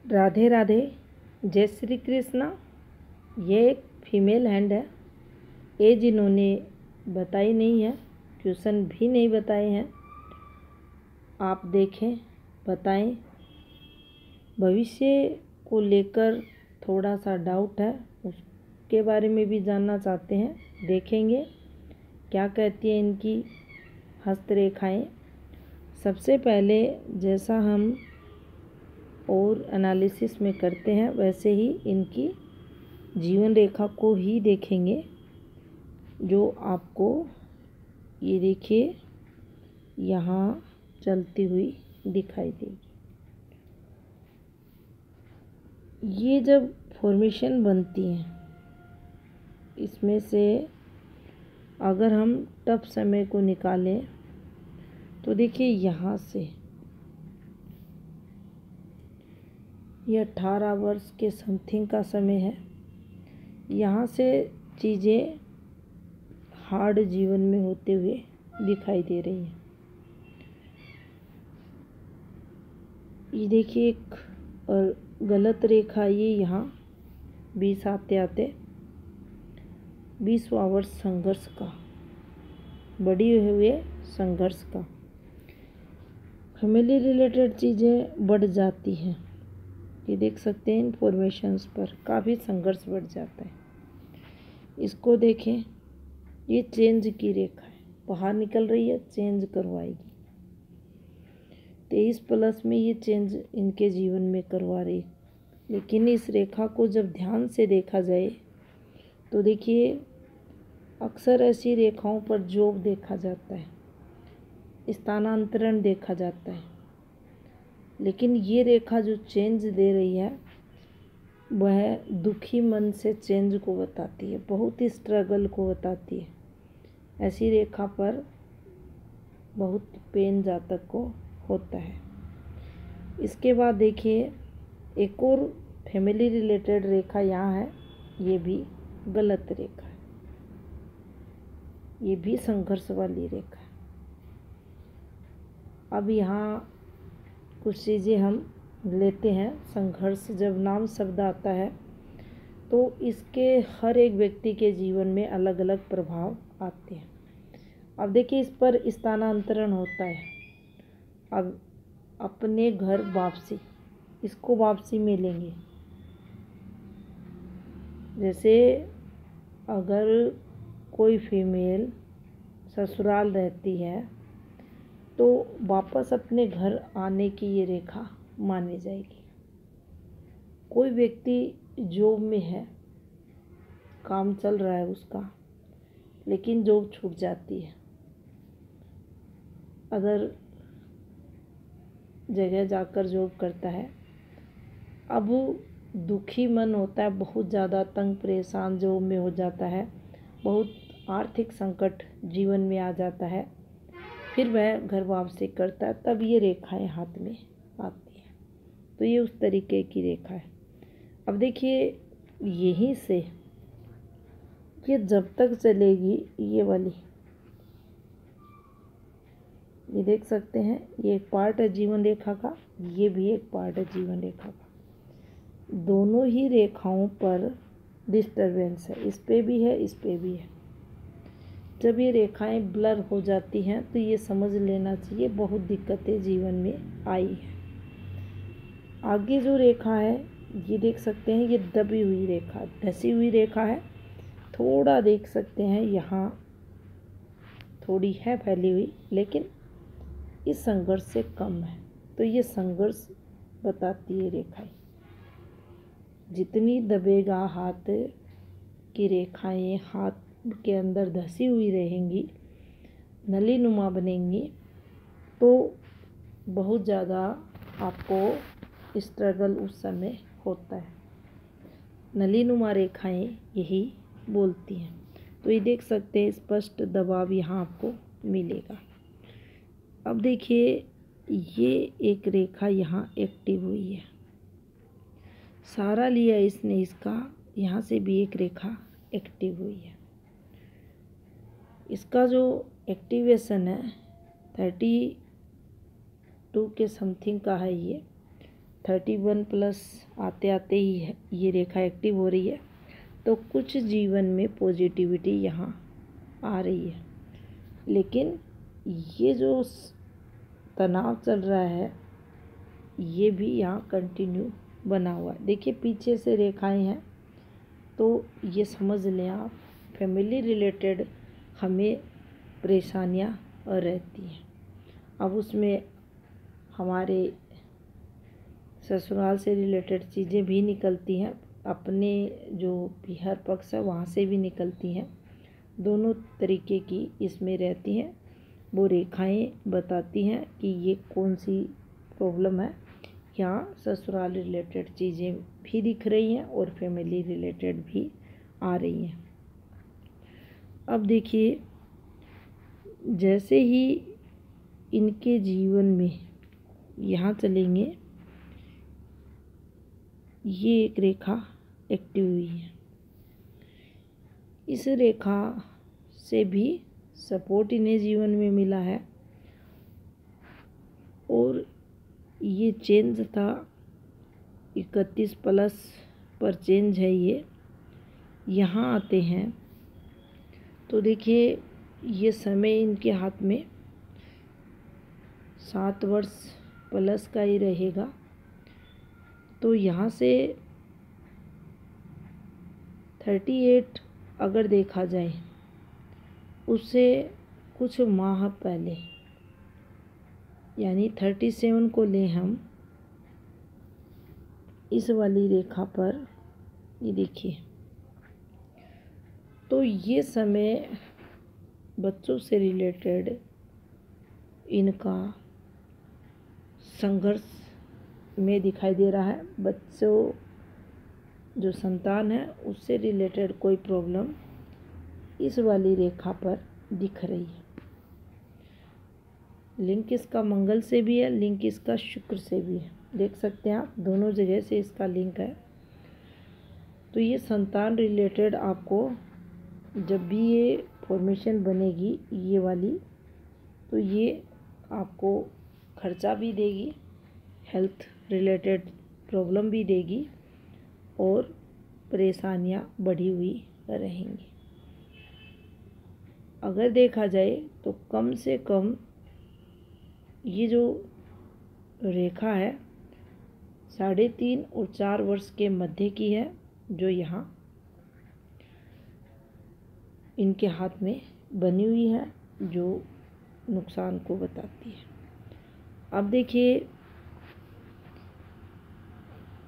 राधे राधे, जय श्री कृष्णा। ये एक फीमेल हैंड है। एज इन्होंने बताई नहीं है, क्वेश्चन भी नहीं बताए हैं। आप देखें, बताएं। भविष्य को लेकर थोड़ा सा डाउट है, उसके बारे में भी जानना चाहते हैं। देखेंगे क्या कहती है इनकी हस्तरेखाएं। सबसे पहले जैसा हम और एनालिसिस में करते हैं वैसे ही इनकी जीवन रेखा को ही देखेंगे, जो आपको ये देखिए यहाँ चलती हुई दिखाई देगी। ये जब फॉर्मेशन बनती हैं, इसमें से अगर हम टफ समय को निकालें तो देखिए यहाँ से ये 18 वर्ष के समथिंग का समय है। यहाँ से चीज़ें हार्ड जीवन में होते हुए दिखाई दे रही हैं। ये देखिए एक और गलत रेखा, ये यहाँ 20 आते आते 20वां वर्ष संघर्ष का, बढ़ी हुए संघर्ष का। फैमिली रिलेटेड चीज़ें बढ़ जाती हैं। ये देख सकते हैं इन्फॉर्मेशंस पर काफ़ी संघर्ष बढ़ जाता है। इसको देखें, ये चेंज की रेखा है, बाहर निकल रही है, चेंज करवाएगी। 23+ में ये चेंज इनके जीवन में करवा रही। लेकिन इस रेखा को जब ध्यान से देखा जाए तो देखिए अक्सर ऐसी रेखाओं पर जॉब देखा जाता है, स्थानांतरण देखा जाता है। लेकिन ये रेखा जो चेंज दे रही है वह दुखी मन से चेंज को बताती है, बहुत ही स्ट्रगल को बताती है। ऐसी रेखा पर बहुत पेन जातक को होता है। इसके बाद देखिए एक और फैमिली रिलेटेड रेखा यहाँ है, ये भी गलत रेखा है, ये भी संघर्ष वाली रेखा है। अब यहाँ कुछ चीज़ें हम लेते हैं। संघर्ष जब नाम शब्द आता है तो इसके हर एक व्यक्ति के जीवन में अलग अलग प्रभाव आते हैं। अब देखिए इस पर स्थानांतरण होता है। अब अपने घर वापसी, इसको वापसी में लेंगे। जैसे अगर कोई फीमेल ससुराल रहती है तो वापस अपने घर आने की ये रेखा मानी जाएगी। कोई व्यक्ति जॉब में है, काम चल रहा है उसका, लेकिन जॉब छूट जाती है, अदर जगह जाकर जॉब करता है। अब दुखी मन होता है, बहुत ज़्यादा तंग परेशान जॉब में हो जाता है, बहुत आर्थिक संकट जीवन में आ जाता है। फिर वह घर वापसी करता है, तब ये रेखाएं हाथ में आती हैं। तो ये उस तरीके की रेखा है। अब देखिए यहीं से ये जब तक चलेगी, ये वाली, ये देख सकते हैं, ये एक पार्ट है जीवन रेखा का, ये भी एक पार्ट है जीवन रेखा का। दोनों ही रेखाओं पर डिस्टरबेंस है, इस पे भी है, इस पे भी है। जब ये रेखाएं ब्लर हो जाती हैं तो ये समझ लेना चाहिए बहुत दिक्कतें जीवन में आई है। आगे जो रेखा है ये देख सकते हैं, ये दबी हुई रेखा, धसी हुई रेखा है। थोड़ा देख सकते हैं यहाँ थोड़ी है फैली हुई, लेकिन इस संघर्ष से कम है। तो ये संघर्ष बताती है रेखाएं। जितनी दबेगा हाथ की रेखाएं, हाथ के अंदर धसी हुई रहेंगी, नलीनुमा बनेंगी, तो बहुत ज़्यादा आपको स्ट्रगल उस समय होता है। नलीनुमा रेखाएं यही बोलती हैं। तो ये देख सकते हैं स्पष्ट दबाव यहाँ आपको मिलेगा। अब देखिए ये एक रेखा यहाँ एक्टिव हुई है, सहारा लिया इसने इसका, यहाँ से भी एक रेखा एक्टिव हुई है। इसका जो एक्टिवेशन है 32 के समथिंग का है, ये 31+ आते आते ही है ये रेखा एक्टिव हो रही है, तो कुछ जीवन में पॉजिटिविटी यहाँ आ रही है। लेकिन ये जो तनाव चल रहा है ये भी यहाँ कंटिन्यू बना हुआ है। देखिए पीछे से रेखाएं हैं, तो ये समझ लें आप, फैमिली रिलेटेड हमें परेशानियाँ रहती हैं। अब उसमें हमारे ससुराल से रिलेटेड चीज़ें भी निकलती हैं, अपने जो पिहर पक्ष है वहाँ से भी निकलती हैं, दोनों तरीके की इसमें रहती हैं। वो रेखाएं बताती हैं कि ये कौन सी प्रॉब्लम है। यहाँ ससुराल रिलेटेड चीज़ें भी दिख रही हैं और फैमिली रिलेटेड भी आ रही हैं। अब देखिए जैसे ही इनके जीवन में यहाँ चलेंगे, ये एक रेखा एक्टिव हुई है। इस रेखा से भी सपोर्ट इन्हें जीवन में मिला है और ये चेंज था 31+ पर चेंज है। ये यहाँ आते हैं तो देखिए ये समय इनके हाथ में 7 वर्ष प्लस का ही रहेगा। तो यहाँ से 38 अगर देखा जाए उससे कुछ माह पहले, यानी 37 को लें हम इस वाली रेखा पर, ये देखिए, तो ये समय बच्चों से रिलेटेड इनका संघर्ष में दिखाई दे रहा है। बच्चों जो संतान है उससे रिलेटेड कोई प्रॉब्लम इस वाली रेखा पर दिख रही है। लिंक इसका मंगल से भी है, लिंक इसका शुक्र से भी है, देख सकते हैं आप, दोनों जगह से इसका लिंक है। तो ये संतान रिलेटेड आपको जब भी ये फॉर्मेशन बनेगी ये वाली, तो ये आपको खर्चा भी देगी, हेल्थ रिलेटेड प्रॉब्लम भी देगी और परेशानियाँ बढ़ी हुई रहेंगी। अगर देखा जाए तो कम से कम ये जो रेखा है 3.5 और 4 वर्ष के मध्य की है, जो यहाँ इनके हाथ में बनी हुई है, जो नुकसान को बताती है। अब देखिए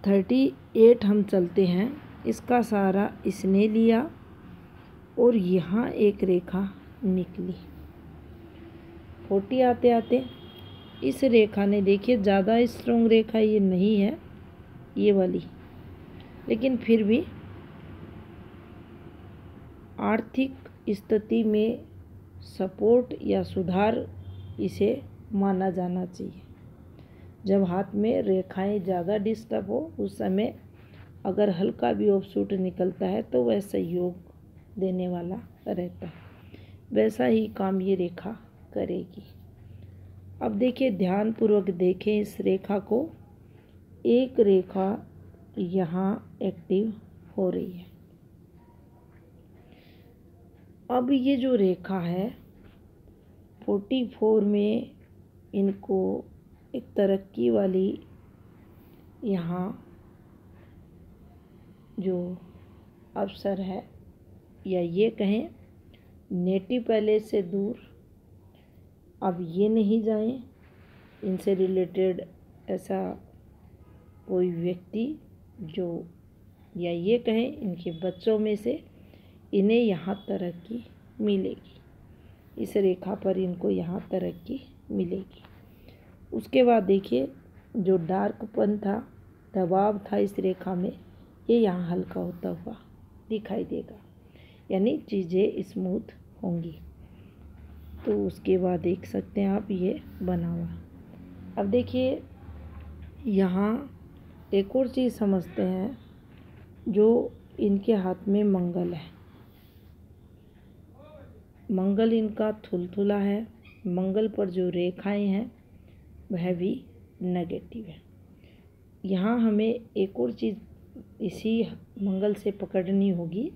38 हम चलते हैं, इसका सहारा इसने लिया और यहाँ एक रेखा निकली। 40 आते आते इस रेखा ने, देखिए ज़्यादा स्ट्रॉन्ग रेखा ये नहीं है ये वाली, लेकिन फिर भी आर्थिक स्थिति में सपोर्ट या सुधार इसे माना जाना चाहिए। जब हाथ में रेखाएं ज़्यादा डिस्टर्ब हो उस समय अगर हल्का भी ऑफशूट निकलता है तो वह सहयोग देने वाला रहता है, वैसा ही काम ये रेखा करेगी। अब देखिए ध्यानपूर्वक देखें इस रेखा को, एक रेखा यहाँ एक्टिव हो रही है। अब ये जो रेखा है 44 में इनको एक तरक्की वाली यहाँ जो अवसर है, या ये कहें नेटिव पैलेस से दूर अब ये नहीं जाएं, इनसे रिलेटेड ऐसा कोई व्यक्ति जो, या ये कहें इनके बच्चों में से इन्हें यहाँ तरक्की मिलेगी। इस रेखा पर इनको यहाँ तरक्की मिलेगी। उसके बाद देखिए जो डार्कपन था, दबाव था इस रेखा में, ये यहाँ हल्का होता हुआ दिखाई देगा, यानी चीज़ें स्मूथ होंगी। तो उसके बाद देख सकते हैं आप ये बना हुआ। अब देखिए यहाँ एक और चीज़ समझते हैं, जो इनके हाथ में मंगल है, मंगल इनका थुलथुला है, मंगल पर जो रेखाएं हैं वह भी नेगेटिव है। यहाँ हमें एक और चीज़ इसी मंगल से पकड़नी होगी,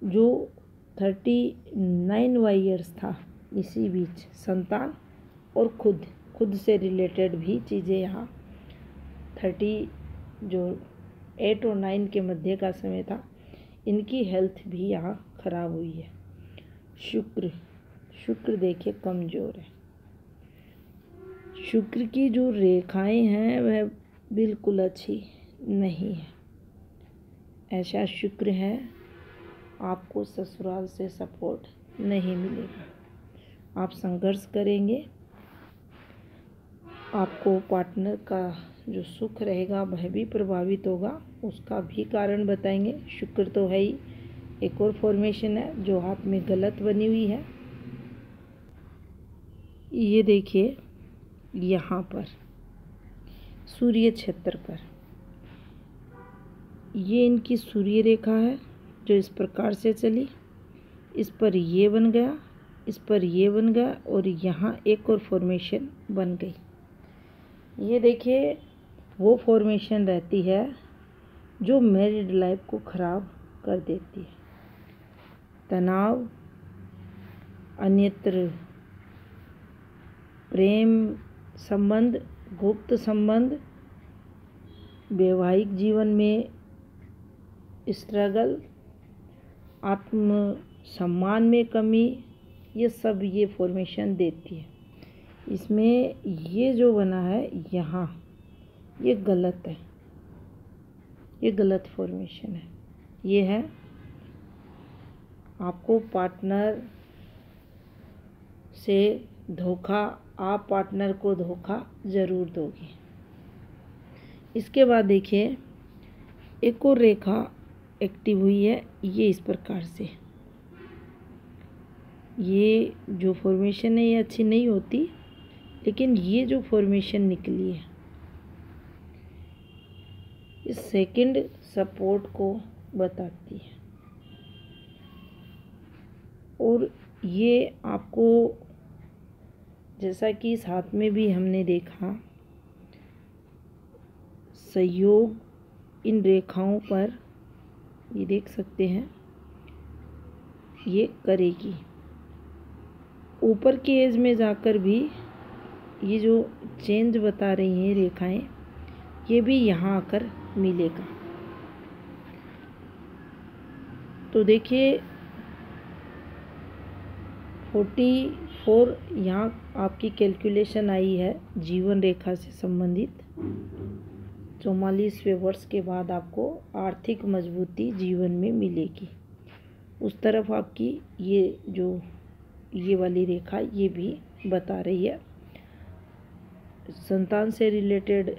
जो 39 ईयर्स था, इसी बीच संतान और खुद से रिलेटेड भी चीज़ें यहाँ 30 जो 8 और 9 के मध्य का समय था, इनकी हेल्थ भी यहाँ खराब हुई है। शुक्र देखिए कमज़ोर है। शुक्र की जो रेखाएं हैं वह बिल्कुल अच्छी नहीं है। ऐसा शुक्र है आपको ससुराल से सपोर्ट नहीं मिलेगा, आप संघर्ष करेंगे, आपको पार्टनर का जो सुख रहेगा वह भी प्रभावित होगा, उसका भी कारण बताएंगे। शुक्र तो है ही, एक और फॉर्मेशन है जो हाथ में गलत बनी हुई है। ये देखिए यहाँ पर सूर्य क्षेत्र पर ये इनकी सूर्य रेखा है जो इस प्रकार से चली, इस पर ये बन गया, इस पर ये बन गया और यहाँ एक और फॉर्मेशन बन गई। ये देखिए वो फॉर्मेशन रहती है जो मैरिड लाइफ को ख़राब कर देती है। तनाव, अन्यत्र प्रेम संबंध, गुप्त संबंध, वैवाहिक जीवन में स्ट्रगल, आत्म सम्मान में कमी, ये सब ये फॉर्मेशन देती है। इसमें ये जो बना है यहाँ, ये गलत है, ये गलत फॉर्मेशन है। ये है आपको पार्टनर से धोखा, आप पार्टनर को धोखा ज़रूर दोगे। इसके बाद देखिए एक और रेखा एक्टिव हुई है, ये इस प्रकार से। ये जो फॉर्मेशन है ये अच्छी नहीं होती, लेकिन ये जो फॉर्मेशन निकली है इस सेकंड सपोर्ट को बताती है। और ये आपको, जैसा कि इस हाथ में भी हमने देखा, सहयोग इन रेखाओं पर ये देख सकते हैं ये करेगी। ऊपर की एज में जाकर भी ये जो चेंज बता रही हैं रेखाएं, ये भी यहाँ आकर मिलेगा। तो देखिए 44 यहाँ आपकी कैलकुलेशन आई है जीवन रेखा से संबंधित। 44वें वर्ष के बाद आपको आर्थिक मजबूती जीवन में मिलेगी। उस तरफ आपकी ये वाली रेखा ये भी बता रही है। संतान से रिलेटेड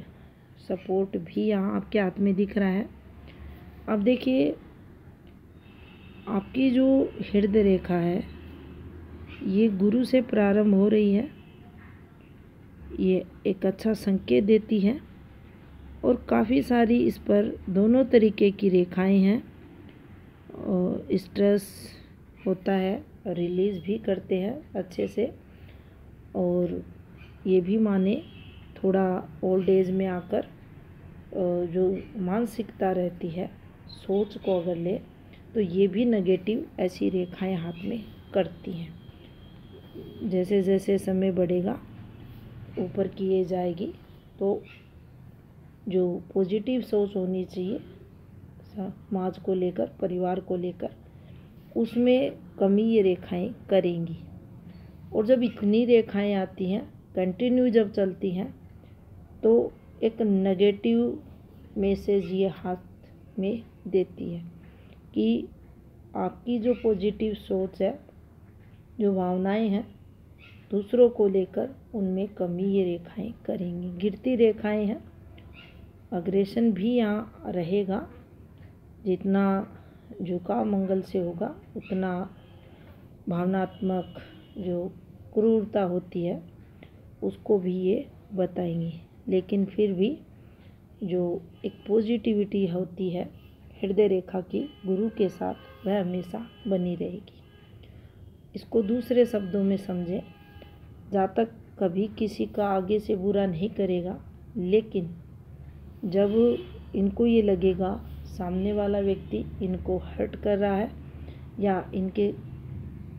सपोर्ट भी यहाँ आपके हाथ में दिख रहा है। अब देखिए आपकी जो हृदय रेखा है ये गुरु से प्रारंभ हो रही है, ये एक अच्छा संकेत देती है। और काफ़ी सारी इस पर दोनों तरीके की रेखाएं हैं, और स्ट्रेस होता है, रिलीज़ भी करते हैं अच्छे से। और ये भी माने थोड़ा ओल्ड एज में आकर जो मानसिकता रहती है, सोच को अगर ले तो ये भी नेगेटिव ऐसी रेखाएं हाथ में करती हैं। जैसे जैसे समय बढ़ेगा, ऊपर की एज आएगी, तो जो पॉजिटिव सोच होनी चाहिए समाज को लेकर, परिवार को लेकर, उसमें कमी ये रेखाएं करेंगी। और जब इतनी रेखाएं आती हैं कंटिन्यू जब चलती हैं, तो एक नेगेटिव मैसेज ये हाथ में देती है कि आपकी जो पॉजिटिव सोच है, जो भावनाएं हैं दूसरों को लेकर, उनमें कमी ये रेखाएं करेंगी। गिरती रेखाएं हैं, अग्रेशन भी यहाँ रहेगा। जितना झुकाव मंगल से होगा उतना भावनात्मक जो क्रूरता होती है उसको भी ये बताएंगी। लेकिन फिर भी जो एक पॉजिटिविटी होती है हृदय रेखा की गुरु के साथ, वह हमेशा बनी रहेगी। इसको दूसरे शब्दों में समझें, जातक कभी किसी का आगे से बुरा नहीं करेगा, लेकिन जब इनको ये लगेगा सामने वाला व्यक्ति इनको हर्ट कर रहा है या इनके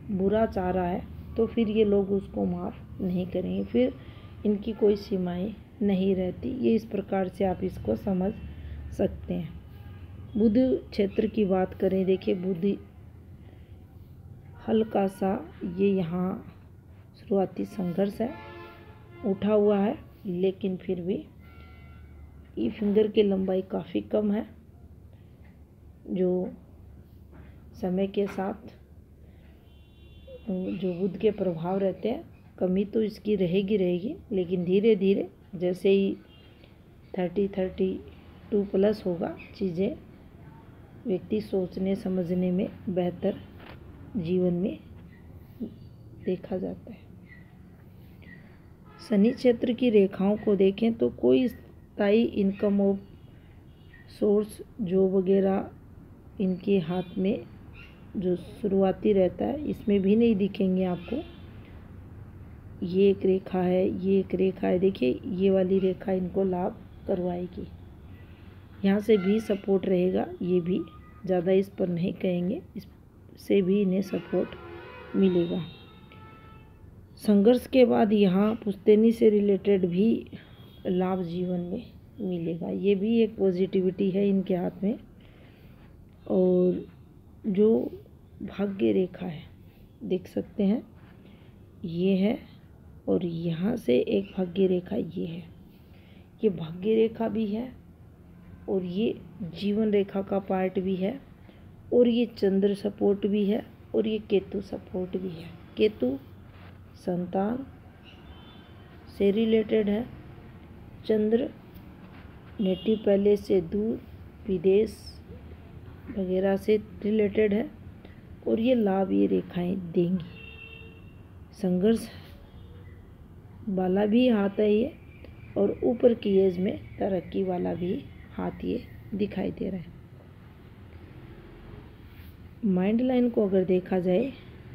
बुरा चाह रहा है, तो फिर ये लोग उसको माफ़ नहीं करेंगे, फिर इनकी कोई सीमाएं नहीं रहती। ये इस प्रकार से आप इसको समझ सकते हैं। बुध क्षेत्र की बात करें, देखिए बुध हल्का सा ये यहाँ शुरुआती संघर्ष है, उठा हुआ है, लेकिन फिर भी ई फिंगर की लंबाई काफ़ी कम है, जो समय के साथ जो बुध के प्रभाव रहते हैं कमी तो इसकी रहेगी, लेकिन धीरे धीरे जैसे ही 32 प्लस होगा, चीज़ें व्यक्ति सोचने समझने में बेहतर जीवन में देखा जाता है। शनि क्षेत्र की रेखाओं को देखें तो कोई स्थायी इनकम ऑफ सोर्स जॉब वगैरह इनके हाथ में जो शुरुआती रहता है इसमें भी नहीं दिखेंगे आपको। ये एक रेखा है, ये एक रेखा है, देखिए ये वाली रेखा इनको लाभ करवाएगी। यहाँ से भी सपोर्ट रहेगा, ये भी ज़्यादा इस पर नहीं कहेंगे, इससे भी इन्हें सपोर्ट मिलेगा। संघर्ष के बाद यहाँ पुश्तैनी से रिलेटेड भी लाभ जीवन में मिलेगा, ये भी एक पॉजिटिविटी है इनके हाथ में। और जो भाग्य रेखा है देख सकते हैं, ये है, और यहाँ से एक भाग्य रेखा ये है, ये भाग्य रेखा भी है और ये जीवन रेखा का पार्ट भी है, और ये चंद्र सपोर्ट भी है, और ये केतु सपोर्ट भी है। केतु संतान से रिलेटेड है, चंद्र नेटिव पैलेस से दूर विदेश वगैरह से रिलेटेड है, और ये लाभ ये रेखाएं देंगी। संघर्ष वाला भी हाथ है ये, और ऊपर की एज में तरक्की वाला भी हाथ ये दिखाई दे रहा है। माइंड लाइन को अगर देखा जाए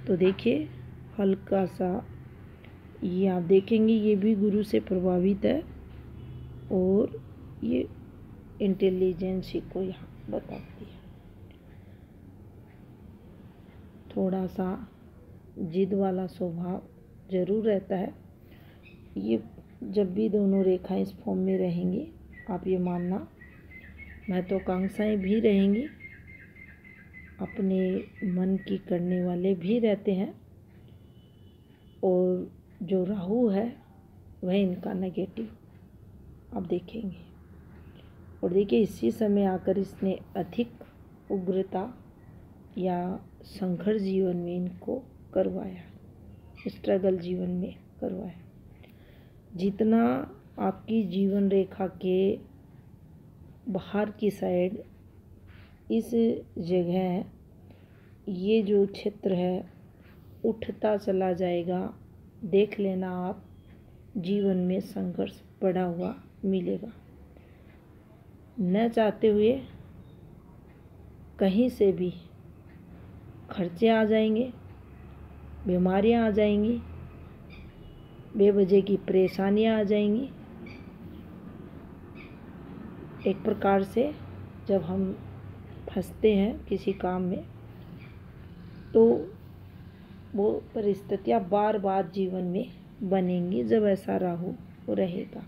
तो देखिए हल्का सा ये आप देखेंगे, ये भी गुरु से प्रभावित है, और ये इंटेलिजेंस को यहाँ बताती है। थोड़ा सा जिद वाला स्वभाव जरूर रहता है। ये जब भी दोनों रेखाएं इस फॉर्म में रहेंगी, आप ये मानना महत्वाकांक्षाएं भी रहेंगी, अपने मन की करने वाले भी रहते हैं, और जो राहु है वह इनका नेगेटिव आप देखेंगे। और देखिए इसी समय आकर इसने अधिक उग्रता या संघर्ष जीवन में इनको करवाया, स्ट्रगल जीवन में करवाया। जितना आपकी जीवन रेखा के बाहर की साइड इस जगह है, ये जो क्षेत्र है उठता चला जाएगा, देख लेना आप, जीवन में संघर्ष बढ़ा हुआ मिलेगा। न चाहते हुए कहीं से भी खर्चे आ जाएंगे, बीमारियां आ जाएंगी, बेवजह की परेशानियां आ जाएंगी। एक प्रकार से जब हम फंसते हैं किसी काम में, तो वो परिस्थितियां बार बार जीवन में बनेंगी जब ऐसा राहु रहेगा।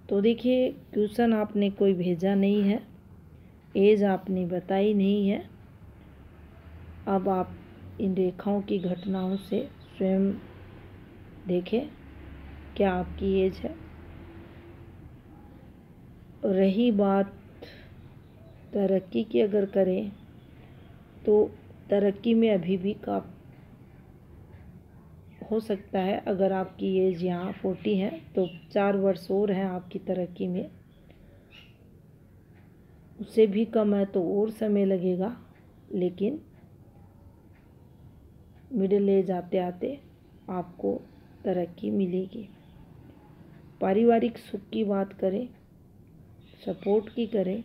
तो देखिए क्वेश्चन आपने कोई भेजा नहीं है, एज आपने बताई नहीं है। अब आप इन रेखाओं की घटनाओं से स्वयं देखें क्या आपकी एज है। रही बात तरक्की की अगर करें तो तरक्की में अभी भी काफ़ी हो सकता है। अगर आपकी एज यहाँ 40 है तो 4 वर्ष और हैं आपकी तरक्की में, उससे भी कम है तो और समय लगेगा, लेकिन मिडिल एज आते आते आपको तरक्की मिलेगी। पारिवारिक सुख की बात करें, सपोर्ट की करें,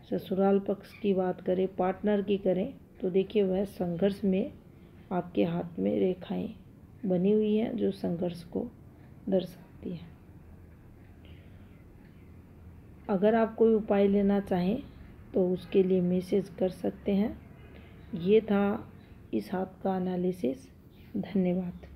ससुराल पक्ष की बात करें, पार्टनर की करें, तो देखिए वह संघर्ष में आपके हाथ में रेखाएं बनी हुई हैं जो संघर्ष को दर्शाती हैं। अगर आप कोई उपाय लेना चाहें तो उसके लिए मैसेज कर सकते हैं। ये था इस हाथ का एनालिसिस। धन्यवाद।